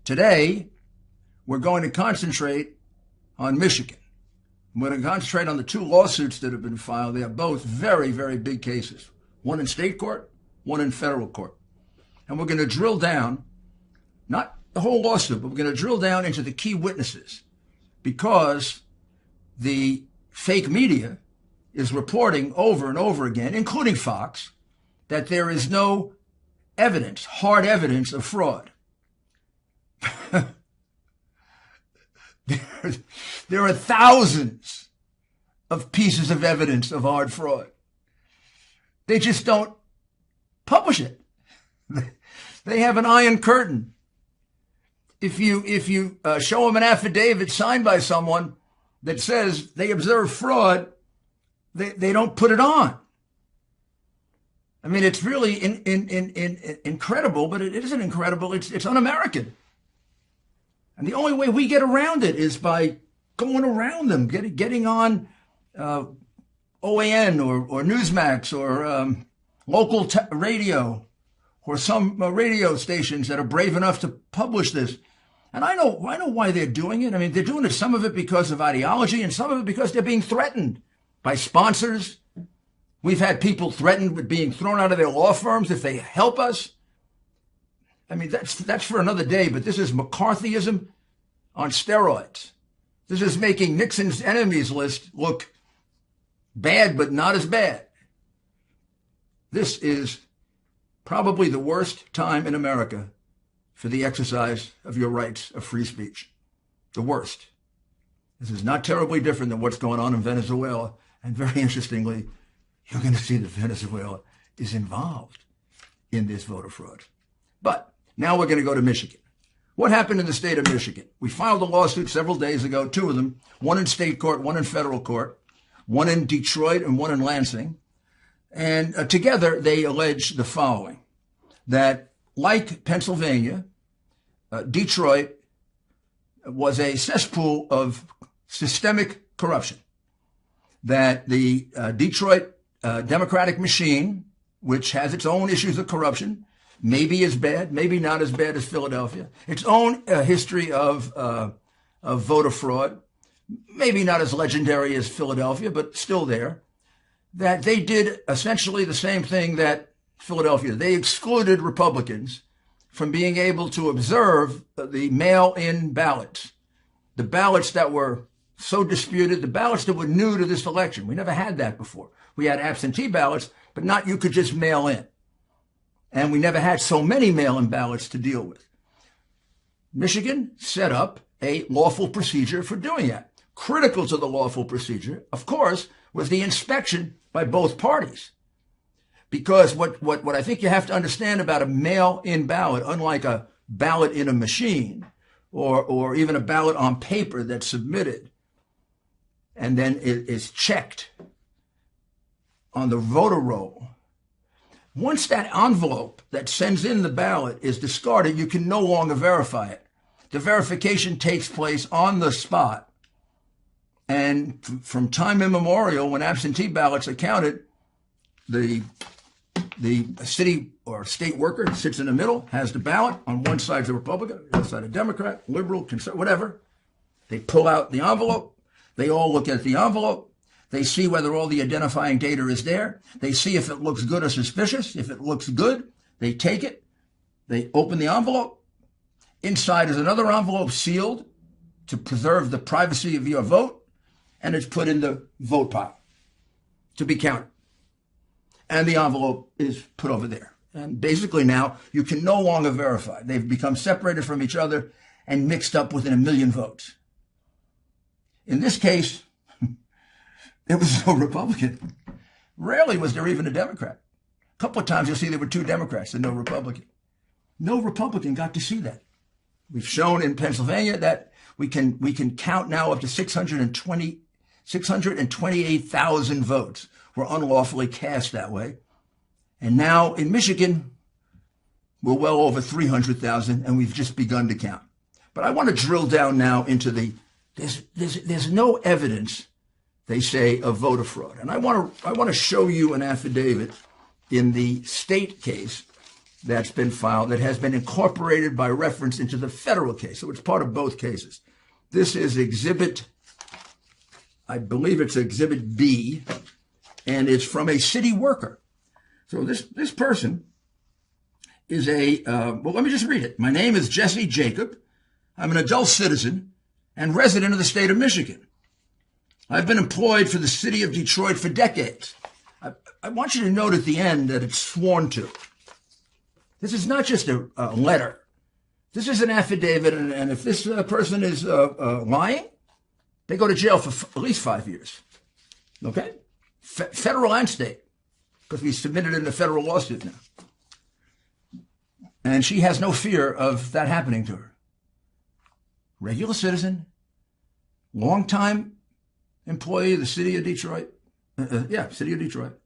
Today, we're going to concentrate on Michigan. We're going to concentrate on the two lawsuits that have been filed. They are both very, very big cases. One in state court, one in federal court. And we're going to drill down, not the whole lawsuit, but we're going to drill down into the key witnesses, because the fake media is reporting over and over again, including Fox, that there is no evidence, hard evidence of fraud. There are thousands of pieces of evidence of hard fraud. They just don't publish it. They have an iron curtain. If you show them an affidavit signed by someone that says they observe fraud, they don't put it on. I mean, it's really incredible, but it isn't incredible. It's un-American. And the only way we get around it is by going around them, getting on OAN or Newsmax or local radio or some radio stations that are brave enough to publish this. And I know why they're doing it. I mean, they're doing it, some of it because of ideology and some of it because they're being threatened by sponsors. We've had people threatened with being thrown out of their law firms if they help us. I mean, that's for another day, but this is McCarthyism on steroids. This is making Nixon's enemies list look bad, but not as bad. This is probably the worst time in America for the exercise of your rights of free speech. The worst. This is not terribly different than what's going on in Venezuela. And very interestingly, you're going to see that Venezuela is involved in this voter fraud. But now we're going to go to Michigan. What happened in the state of Michigan? We filed a lawsuit several days ago, two of them, one in state court, one in federal court, one in Detroit and one in Lansing. And together they allege the following, that like Pennsylvania, Detroit was a cesspool of systemic corruption, that the Detroit Democratic machine, which has its own issues of corruption, maybe as bad, maybe not as bad as Philadelphia, its own history of voter fraud, maybe not as legendary as Philadelphia, but still there, that they did essentially the same thing that Philadelphia. They excluded Republicans from being able to observe the mail-in ballots, the ballots that were so disputed, the ballots that were new to this election. We never had that before. We had absentee ballots, but not you could just mail in. And we never had so many mail-in ballots to deal with. Michigan set up a lawful procedure for doing that. Critical to the lawful procedure, of course, was the inspection by both parties. Because what I think you have to understand about a mail-in ballot, unlike a ballot in a machine or even a ballot on paper that's submitted and then it is checked on the voter roll, once that envelope that sends in the ballot is discarded, you can no longer verify it. The verification takes place on the spot. And from time immemorial, when absentee ballots are counted, the city or state worker sits in the middle, has the ballot. On one side is a Republican, the other side a Democrat, liberal, conservative, whatever. They pull out the envelope. They all look at the envelope. They see whether all the identifying data is there. They see if it looks good or suspicious. If it looks good, they take it. They open the envelope. Inside is another envelope sealed to preserve the privacy of your vote, and it's put in the vote pile to be counted. And the envelope is put over there. And basically now you can no longer verify. They've become separated from each other and mixed up within 1 million votes. In this case, there was no Republican. Rarely was there even a Democrat. A couple of times you'll see there were 2 Democrats and no Republican. No Republican got to see that. We've shown in Pennsylvania that we can count now up to 628,000 votes were unlawfully cast that way. And now in Michigan, we're well over 300,000 and we've just begun to count. But I want to drill down now into there's no evidence, they say, of voter fraud. And I want to show you an affidavit in the state case that's been filed that has been incorporated by reference into the federal case. So it's part of both cases. This is exhibit, I believe it's exhibit B, and it's from a city worker. So this person is well, let me just read it. My name is Jesse Jacob. I'm an adult citizen and resident of the state of Michigan. I've been employed for the city of Detroit for decades. I want you to note at the end that it's sworn to. This is not just a letter. This is an affidavit, and if this person is lying, they go to jail for at least 5 years. Okay? Federal and state, because we submitted it in a federal lawsuit now. And she has no fear of that happening to her. Regular citizen, longtime employee of the city of Detroit. City of Detroit.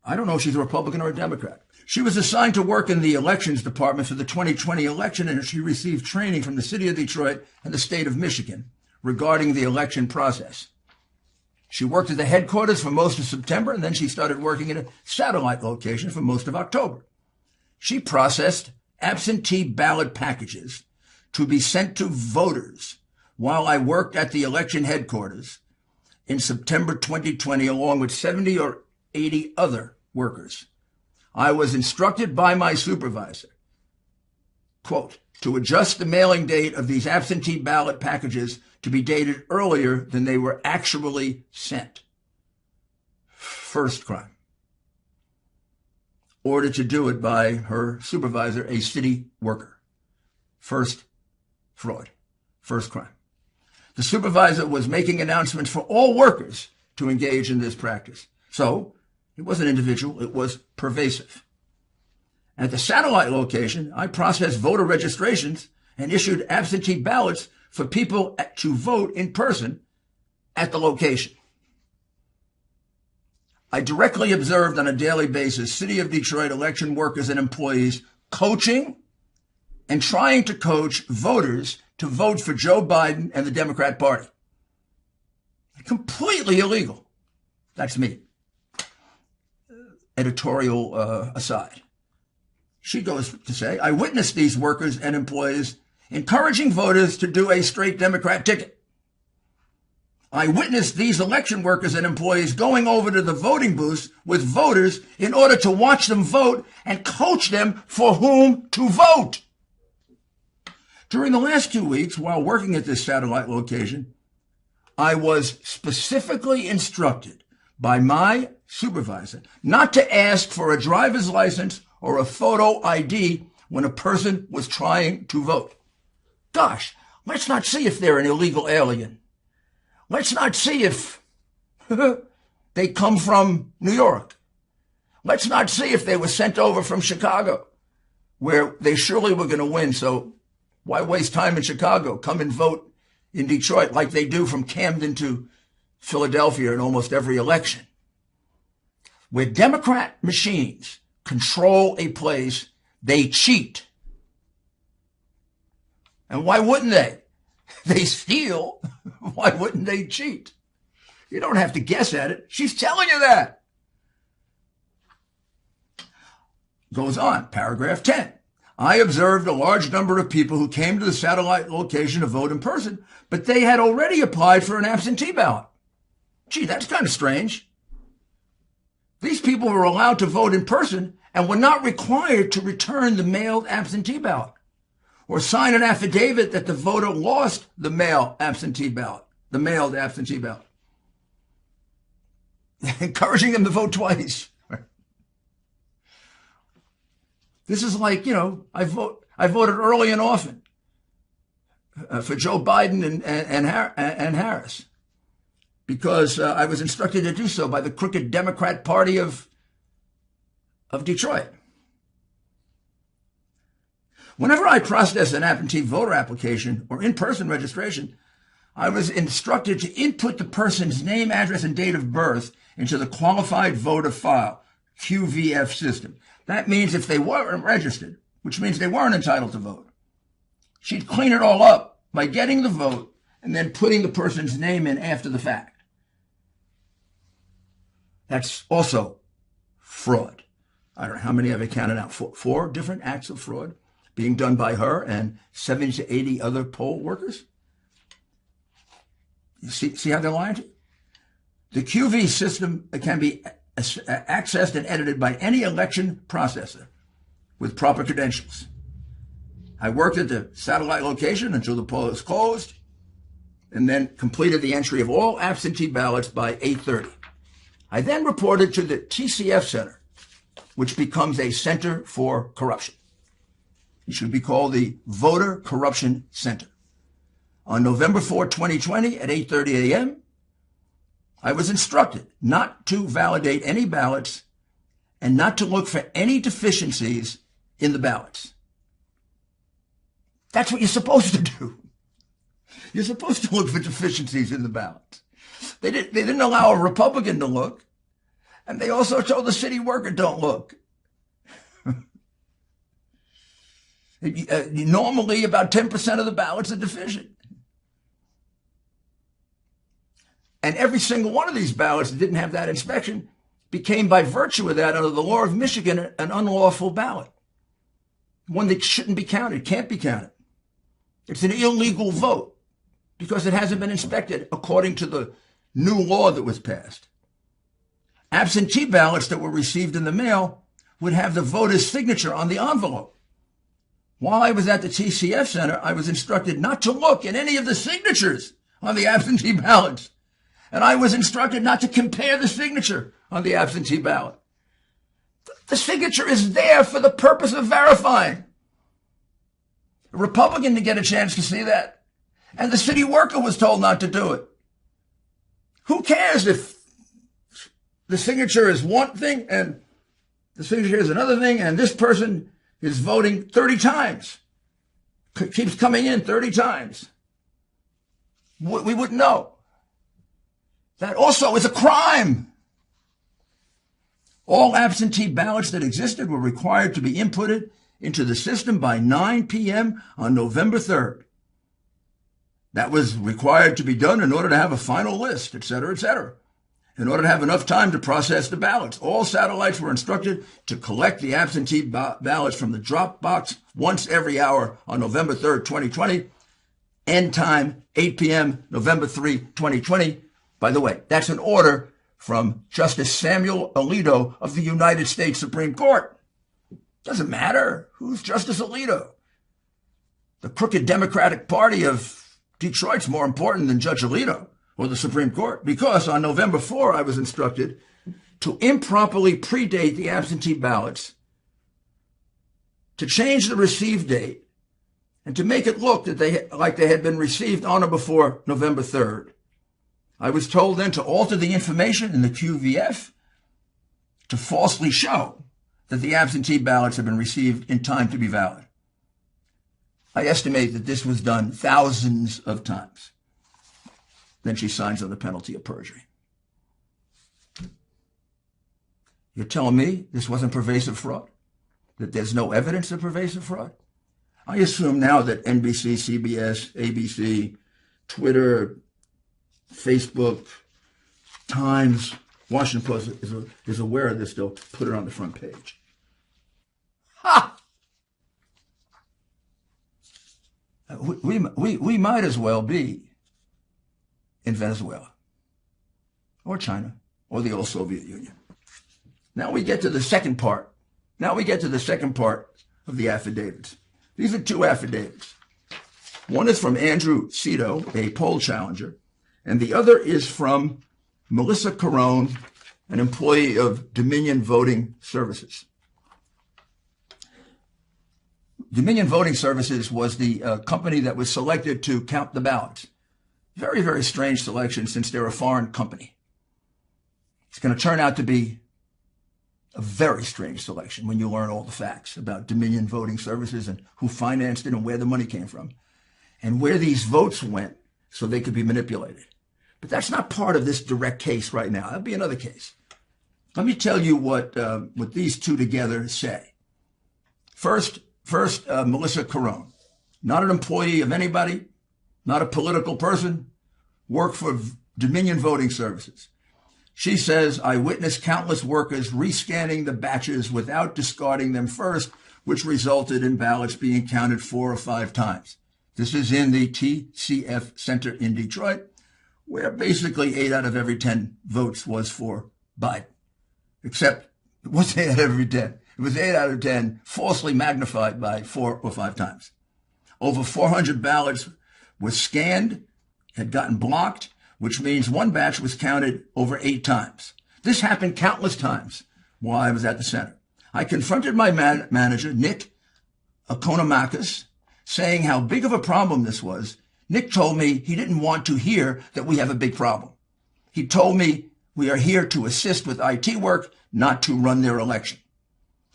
I don't know if she's a Republican or a Democrat. She was assigned to work in the elections department for the 2020 election, and she received training from the city of Detroit and the state of Michigan regarding the election process. She worked at the headquarters for most of September, and then she started working in a satellite location for most of October. She processed absentee ballot packages to be sent to voters while I worked at the election headquarters in September 2020, along with 70 or 80 other workers. I was instructed by my supervisor, quote, to adjust the mailing date of these absentee ballot packages to be dated earlier than they were actually sent. First crime. Ordered to do it by her supervisor, a city worker. First fraud. First crime. The supervisor was making announcements for all workers to engage in this practice. So it wasn't individual, it was pervasive. At the satellite location, I processed voter registrations and issued absentee ballots for people to vote in person at the location. I directly observed on a daily basis City of Detroit election workers and employees coaching and trying to coach voters to vote for Joe Biden and the Democrat Party. Completely illegal. That's me. Editorial aside. She goes to say, I witnessed these workers and employees encouraging voters to do a straight Democrat ticket. I witnessed these election workers and employees going over to the voting booths with voters in order to watch them vote and coach them for whom to vote. During the last 2 weeks, while working at this satellite location, I was specifically instructed by my supervisor not to ask for a driver's license or a photo ID when a person was trying to vote. Gosh, let's not see if they're an illegal alien. Let's not see if they come from New York. Let's not see if they were sent over from Chicago, where they surely were going to win. So why waste time in Chicago? Come and vote in Detroit like they do from Camden to Philadelphia in almost every election. Where Democrat machines control a place, they cheat. And why wouldn't they? They steal. Why wouldn't they cheat? You don't have to guess at it. She's telling you that. Goes on, paragraph 10. I observed a large number of people who came to the satellite location to vote in person, but they had already applied for an absentee ballot. Gee, that's kind of strange. These people were allowed to vote in person and were not required to return the mailed absentee ballot or sign an affidavit that the voter lost the mailed absentee ballot. Encouraging them to vote twice. This is like, I voted early and often for Joe Biden and Harris because I was instructed to do so by the crooked Democrat Party of Detroit. Whenever I process an absentee voter application or in-person registration, I was instructed to input the person's name, address, and date of birth into the qualified voter file, QVF system. That means if they weren't registered, which means they weren't entitled to vote, she'd clean it all up by getting the vote and then putting the person's name in after the fact. That's also fraud. I don't know how many I've counted out, four different acts of fraud being done by her and 70 to 80 other poll workers. You see how they're lying to you? The QV system can be accessed and edited by any election processor with proper credentials. I worked at the satellite location until the poll was closed and then completed the entry of all absentee ballots by 8:30. I then reported to the TCF Center, which becomes a center for corruption. It should be called the Voter Corruption Center. On November 4, 2020 at 8:30 a.m., I was instructed not to validate any ballots and not to look for any deficiencies in the ballots. That's what you're supposed to do. You're supposed to look for deficiencies in the ballots. They didn't allow a Republican to look, and they also told the city worker, don't look. Normally, about 10% of the ballots are deficient. And every single one of these ballots that didn't have that inspection became, by virtue of that, under the law of Michigan, an unlawful ballot. One that shouldn't be counted, can't be counted. It's an illegal vote because it hasn't been inspected according to the new law that was passed. Absentee ballots that were received in the mail would have the voter's signature on the envelope. While I was at the TCF Center, I was instructed not to look at any of the signatures on the absentee ballots. And I was instructed not to compare the signature on the absentee ballot. The signature is there for the purpose of verifying. A Republican didn't get a chance to see that. And the city worker was told not to do it. Who cares if the signature is one thing and the signature is another thing and this person is voting 30 times, keeps coming in 30 times? We wouldn't know. That also is a crime. All absentee ballots that existed were required to be inputted into the system by 9 p.m. on November 3rd. That was required to be done in order to have a final list, et cetera, in order to have enough time to process the ballots. All satellites were instructed to collect the absentee ballots from the drop box once every hour on November 3rd, 2020. End time, 8 p.m., November 3, 2020. By the way, that's an order from Justice Samuel Alito of the United States Supreme Court. Doesn't matter who's Justice Alito. The crooked Democratic Party of Detroit's more important than Judge Alito or the Supreme Court, because on November 4, I was instructed to improperly predate the absentee ballots, to change the receive date, and to make it look that they had been received on or before November 3rd. I was told then to alter the information in the QVF to falsely show that the absentee ballots had been received in time to be valid. I estimate that this was done thousands of times. Then she signs on the penalty of perjury. You're telling me this wasn't pervasive fraud? That there's no evidence of pervasive fraud? I assume now that NBC, CBS, ABC, Twitter, Facebook, Times, Washington Post is aware of this. They'll put it on the front page. Ha! We might as well be in Venezuela or China or the old Soviet Union. Now we get to the second part. Of the affidavits. These are two affidavits. One is from Andrew Cito, a poll challenger, and the other is from Melissa Carone, an employee of Dominion Voting Services. Dominion Voting Services was the company that was selected to count the ballots. Very, very strange selection since they're a foreign company. It's going to turn out to be a very strange selection when you learn all the facts about Dominion Voting Services and who financed it and where the money came from and where these votes went so they could be manipulated. But that's not part of this direct case right now. That'll be another case. Let me tell you what these two together say. First, Melissa Carone, not an employee of anybody, not a political person, worked for Dominion Voting Services. She says, I witnessed countless workers rescanning the batches without discarding them first, which resulted in ballots being counted 4 or 5 times. This is in the TCF Center in Detroit, where basically 8 out of every 10 votes was for Biden. Except it wasn't 8 out of every 10. It was 8 out of 10 falsely magnified by 4 or 5 times. Over 400 ballots were scanned, had gotten blocked, which means one batch was counted over 8 times. This happened countless times while I was at the center. I confronted my manager, Nick Okonomakis, saying how big of a problem this was. Nick told me he didn't want to hear that we have a big problem. He told me we are here to assist with IT work, not to run their election.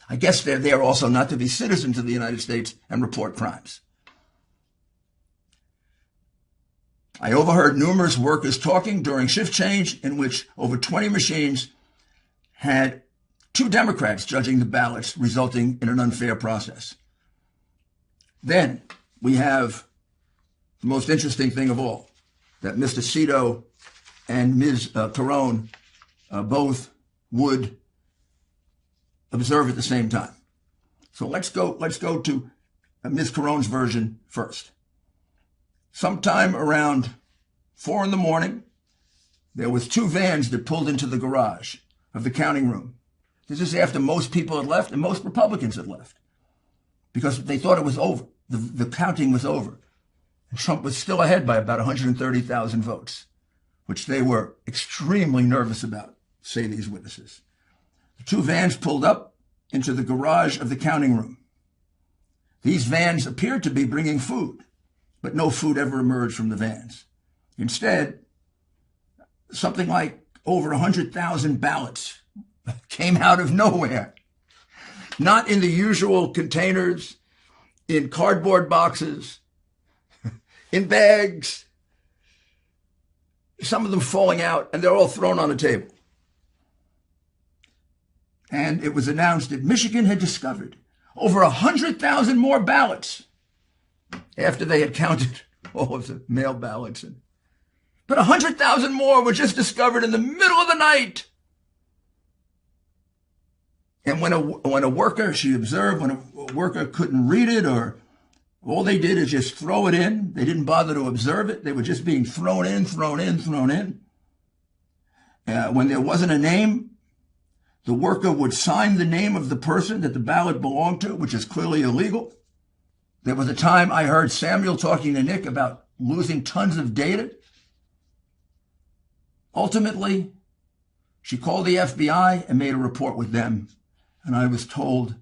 I guess they're there also not to be citizens of the United States and report crimes. I overheard numerous workers talking during shift change in which over 20 machines had 2 Democrats judging the ballots, resulting in an unfair process. Then we have the most interesting thing of all, that Mr. Cito and Ms. Carone both would observe at the same time. So let's go to Ms. Carone's version first. Sometime around 4 in the morning, there was 2 vans that pulled into the garage of the counting room. This is after most people had left and most Republicans had left because they thought it was over. The counting was over. And Trump was still ahead by about 130,000 votes, which they were extremely nervous about, say these witnesses. The 2 vans pulled up into the garage of the counting room. These vans appeared to be bringing food, but no food ever emerged from the vans. Instead, something like over 100,000 ballots came out of nowhere, not in the usual containers, in cardboard boxes, in bags, some of them falling out, and they're all thrown on a table. And it was announced that Michigan had discovered over 100,000 more ballots after they had counted all of the mail ballots. But 100,000 more were just discovered in the middle of the night. And when a worker, she observed, when a worker couldn't read it, or all they did is just throw it in, they didn't bother to observe it. They were just being thrown in. When there wasn't a name, the worker would sign the name of the person that the ballot belonged to, which is clearly illegal. There was a time I heard Samuel talking to Nick about losing tons of data. Ultimately, she called the FBI and made a report with them, and I was told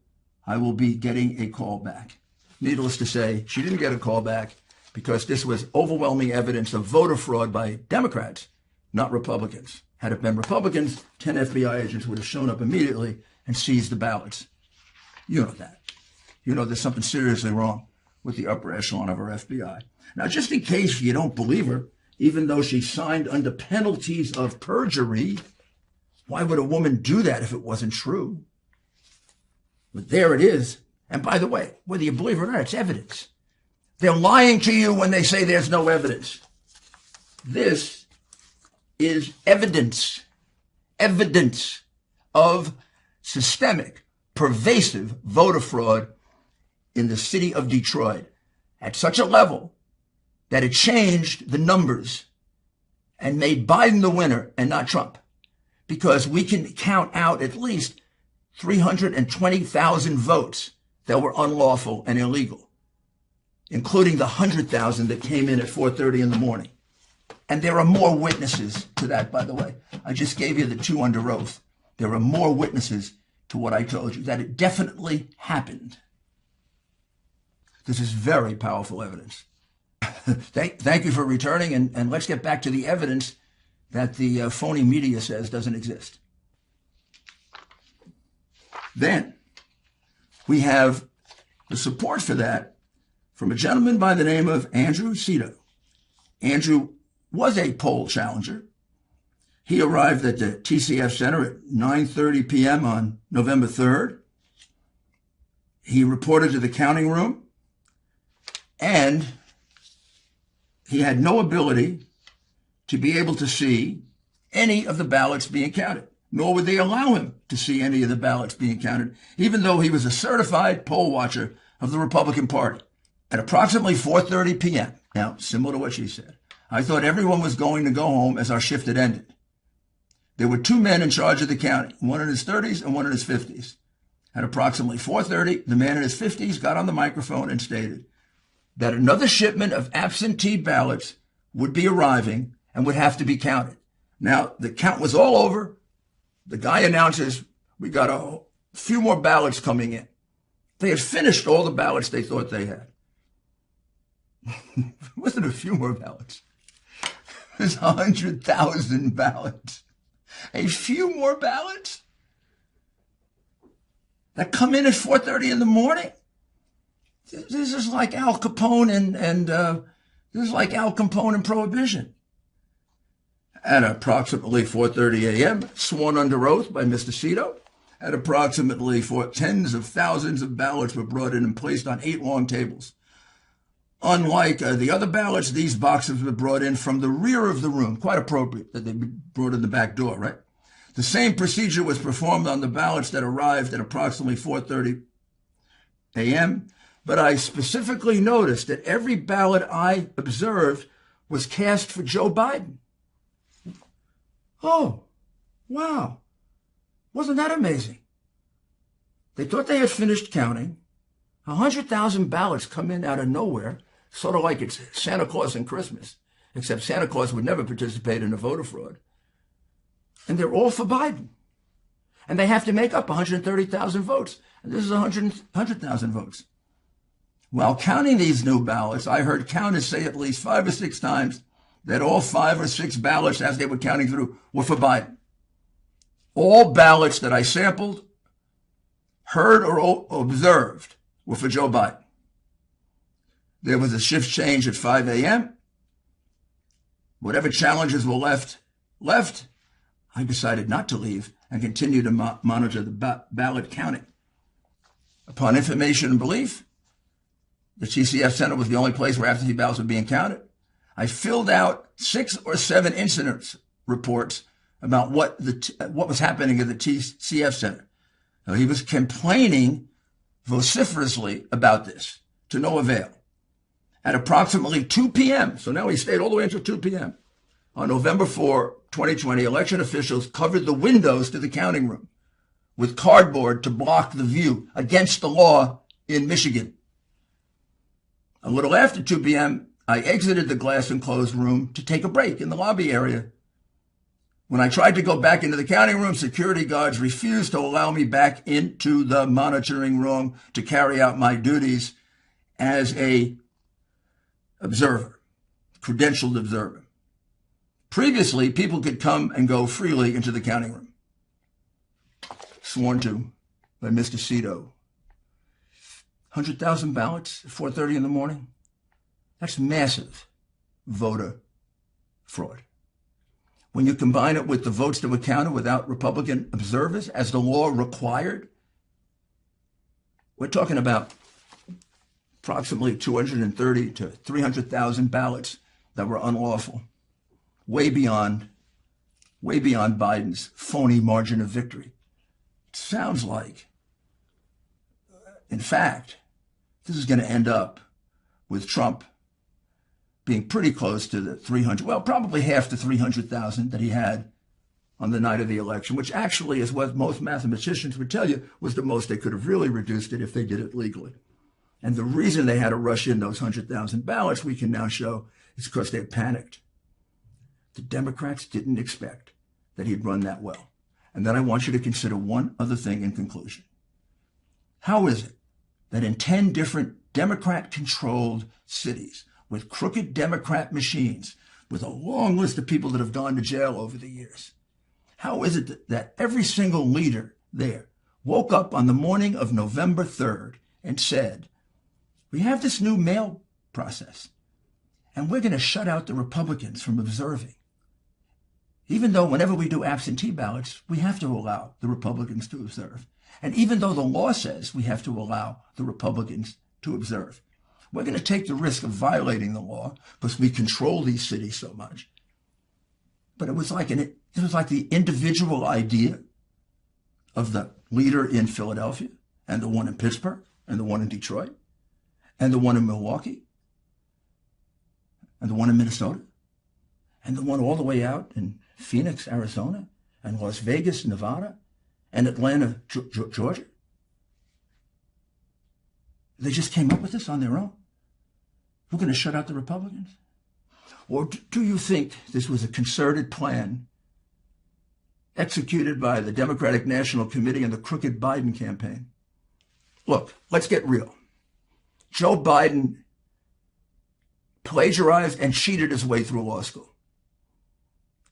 I will be getting a call back. Needless to say, she didn't get a call back because this was overwhelming evidence of voter fraud by Democrats, not Republicans. Had it been Republicans, 10 FBI agents would have shown up immediately and seized the ballots. You know that. You know there's something seriously wrong with the upper echelon of our FBI. Now, just in case you don't believe her, even though she signed under penalties of perjury, why would a woman do that if it wasn't true? But there it is. And by the way, whether you believe it or not, it's evidence. They're lying to you when they say there's no evidence. This is evidence of systemic, pervasive voter fraud in the city of Detroit at such a level that it changed the numbers and made Biden the winner and not Trump. Because we can count out at least 320,000 votes that were unlawful and illegal, including the 100,000 that came in at 4:30 in the morning. And there are more witnesses to that, by the way. I just gave you the 2 under oath. There are more witnesses to what I told you, that it definitely happened. This is very powerful evidence. Thank you for returning, and let's get back to the evidence that the phony media says doesn't exist. Then we have the support for that from a gentleman by the name of Andrew Cito. Andrew was a poll challenger. He arrived at the TCF Center at 9:30 p.m. on November 3rd. He reported to the counting room, and he had no ability to be able to see any of the ballots being counted, nor would they allow him to see any of the ballots being counted, even though he was a certified poll watcher of the Republican Party. At approximately 4:30 p.m., now, similar to what she said, I thought everyone was going to go home as our shift had ended. There were two men in charge of the counting, one in his 30s and one in his 50s. At approximately 4:30, the man in his 50s got on the microphone and stated that another shipment of absentee ballots would be arriving and would have to be counted. Now, the count was all over. The guy announces, we got a few more ballots coming in. They had finished all the ballots they thought they had. It wasn't a few more ballots. It was 100,000 ballots. A few more ballots that come in at 4:30 in the morning. This is like Al Capone and this is like Al Capone and Prohibition. At approximately 4:30 a.m., sworn under oath by Mr. Cito, at approximately tens of thousands of ballots were brought in and placed on 8 long tables. Unlike the other ballots, these boxes were brought in from the rear of the room. Quite appropriate that they be brought in the back door, right? The same procedure was performed on the ballots that arrived at approximately 4:30 a.m., but I specifically noticed that every ballot I observed was cast for Joe Biden. Oh, wow. Wasn't that amazing? They thought they had finished counting. 100,000 ballots come in out of nowhere, sort of like it's Santa Claus and Christmas, except Santa Claus would never participate in a voter fraud. And they're all for Biden. And they have to make up 130,000 votes. And this is 100,000 votes. While counting these new ballots, I heard counters say at least 5 or 6 times that all 5 or 6 ballots as they were counting through were for Biden. All ballots that I sampled, heard, or observed were for Joe Biden. There was a shift change at 5 a.m. Whatever challenges were left. I decided not to leave and continue to monitor the ballot counting. Upon information and belief, the TCF Center was the only place where absentee ballots were being counted. I filled out 6 or 7 incident reports about what was happening at the TCF Center. Now, he was complaining vociferously about this, to no avail. At approximately 2 p.m., so now he stayed all the way until 2 p.m., on November 4, 2020, election officials covered the windows to the counting room with cardboard to block the view, against the law in Michigan. A little after 2 p.m., I exited the glass enclosed room to take a break in the lobby area. When I tried to go back into the counting room, security guards refused to allow me back into the monitoring room to carry out my duties as a observer, credentialed observer. Previously, people could come and go freely into the counting room. Sworn to by Mr. Cito. 100,000 ballots at 4:30 in the morning? That's massive voter fraud. When you combine it with the votes that were counted without Republican observers, as the law required, we're talking about approximately 230 to 300,000 ballots that were unlawful, way beyond Biden's phony margin of victory. It sounds like, in fact, this is going to end up with Trump being pretty close to the 300, well, probably half the 300,000 that he had on the night of the election, which actually is what most mathematicians would tell you was the most they could have really reduced it if they did it legally. And the reason they had to rush in those 100,000 ballots, we can now show, is because they panicked. The Democrats didn't expect that he'd run that well. And then I want you to consider one other thing in conclusion. How is it that in 10 different Democrat-controlled cities with crooked Democrat machines, with a long list of people that have gone to jail over the years, how is it that every single leader there woke up on the morning of November 3rd and said, we have this new mail process, and we're going to shut out the Republicans from observing. Even though whenever we do absentee ballots, we have to allow the Republicans to observe. And even though the law says we have to allow the Republicans to observe, we're going to take the risk of violating the law because we control these cities so much. But it was like the individual idea of the leader in Philadelphia, and the one in Pittsburgh, and the one in Detroit, and the one in Milwaukee, and the one in Minnesota, and the one all the way out in Phoenix, Arizona, and Las Vegas, Nevada, and Atlanta, Georgia. They just came up with this on their own. We're going to shut out the Republicans? Or do you think this was a concerted plan executed by the Democratic National Committee and the crooked Biden campaign? Look, let's get real. Joe Biden plagiarized and cheated his way through law school.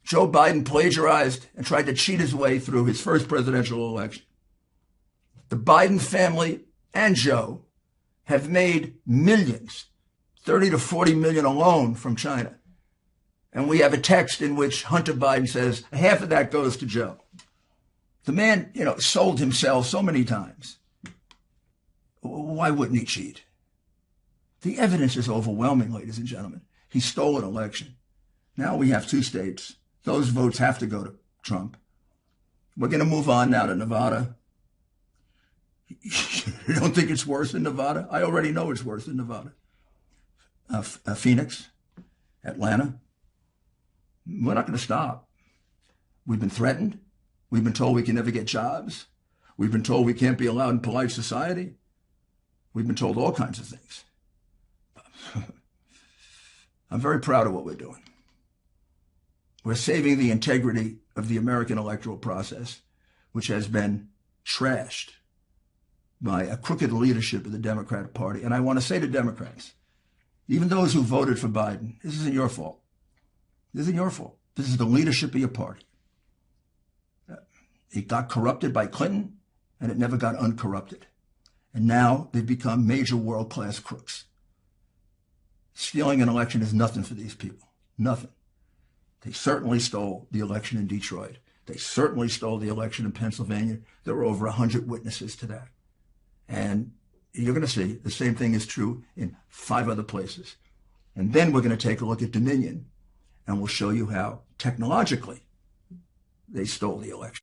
Joe Biden plagiarized and tried to cheat his way through his first presidential election. The Biden family and Joe have made millions, 30 to 40 million alone from China. And we have a text in which Hunter Biden says half of that goes to Joe. The man, sold himself so many times. Why wouldn't he cheat? The evidence is overwhelming, ladies and gentlemen. He stole an election. Now we have 2 states. Those votes have to go to Trump. We're going to move on now to Nevada. You don't think it's worse in Nevada? I already know it's worse in Nevada. Phoenix, Atlanta. We're not going to stop. We've been threatened. We've been told we can never get jobs. We've been told we can't be allowed in polite society. We've been told all kinds of things. I'm very proud of what we're doing. We're saving the integrity of the American electoral process, which has been trashed by a crooked leadership of the Democratic Party. And I want to say to Democrats, even those who voted for Biden, this isn't your fault. This isn't your fault. This is the leadership of your party. It got corrupted by Clinton, and it never got uncorrupted. And now they've become major world-class crooks. Stealing an election is nothing for these people. Nothing. They certainly stole the election in Detroit. They certainly stole the election in Pennsylvania. There were over 100 witnesses to that. And you're going to see the same thing is true in 5 other places. And then we're going to take a look at Dominion, and we'll show you how technologically they stole the election.